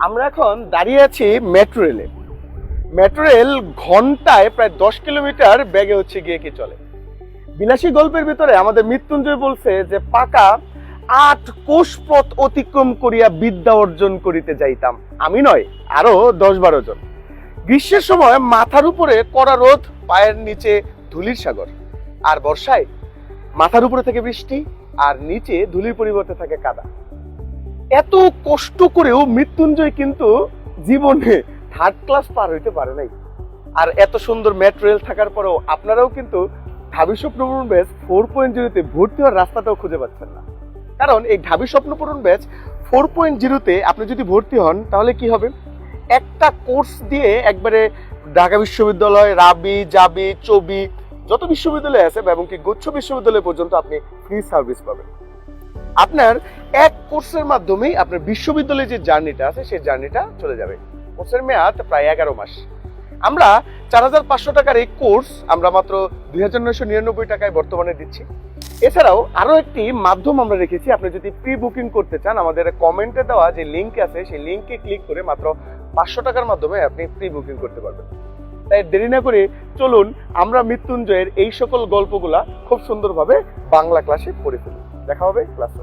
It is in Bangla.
আমরা এখন দাঁড়িয়ে আছি মেট্রো রেলে। মেট্রো রেল ঘন্টায় প্রায় 10 কিলোমিটার বেগে হচ্ছে গিয়ে কি চলে। বিলাসী গল্পের ভিতরে আমাদের মৃত্যুঞ্জয় বলছে যে পাকা 8 কোষ পথ অতিক্রম করিয়া বিদ্যা অর্জন করিতে যাইতাম। আমি নয়, আরো 10-12 জন। গ্রীষ্মের সময় মাথার উপরে কড়া রোদ, পায়ের নিচে ধুলির সাগর, আর বর্ষায় মাথার উপরে থেকে বৃষ্টি আর নিচে ধুলির পরিবর্তে থাকে কাদা। এত কষ্ট করেও মৃত্যুঞ্জয় কিন্তু জীবনে থার্ড ক্লাস পার হইতে পারে নাই। আর এত সুন্দর মেট্রো রেল থাকার পরেও আপনারাও কিন্তু ঢাবি স্বপ্নপূরণ ব্যাচ 4.0 ভর্তি হওয়ার রাস্তাটাও খুঁজে পাচ্ছেন না। কারণ এই ঢাবি স্বপ্নপূরণ ব্যাচ 4.0 আপনি যদি ভর্তি হন তাহলে কি হবে, একটা কোর্স দিয়ে একবারে ঢাকা বিশ্ববিদ্যালয়, রাবি, জাবি, চবি যত বিশ্ববিদ্যালয় আছে এবং কি গুচ্ছ বিশ্ববিদ্যালয় পর্যন্ত আপনি ফ্রি সার্ভিস পাবেন। আপনার এক কোর্সের মাধ্যমেই আপনার বিশ্ববিদ্যালয়ে যে জার্নিটা আছে সেই জার্নিটা চলে যাবে। কোর্সের মেয়াদ প্রায় 11 মাস। আমরা 4,500 টাকার এই কোর্স আমরা মাত্র 2,999 টাকায় বর্তমানে দিচ্ছি। এছাড়াও আরো একটি মাধ্যম আমরা রেখেছি, আপনি যদি প্রি বুকিং করতে চান আমাদের কমেন্টে দেওয়া যে লিঙ্ক আছে সেই লিঙ্কে ক্লিক করে মাত্র 500 টাকার মাধ্যমে আপনি প্রি বুকিং করতে পারবেন। তাই দেরি না করে চলুন আমরা মৃত্যুঞ্জয়ের এই সকল গল্পগুলা খুব সুন্দরভাবে বাংলা ক্লাসে পড়ে ফেলি। দেখা হবে ক্লাসে।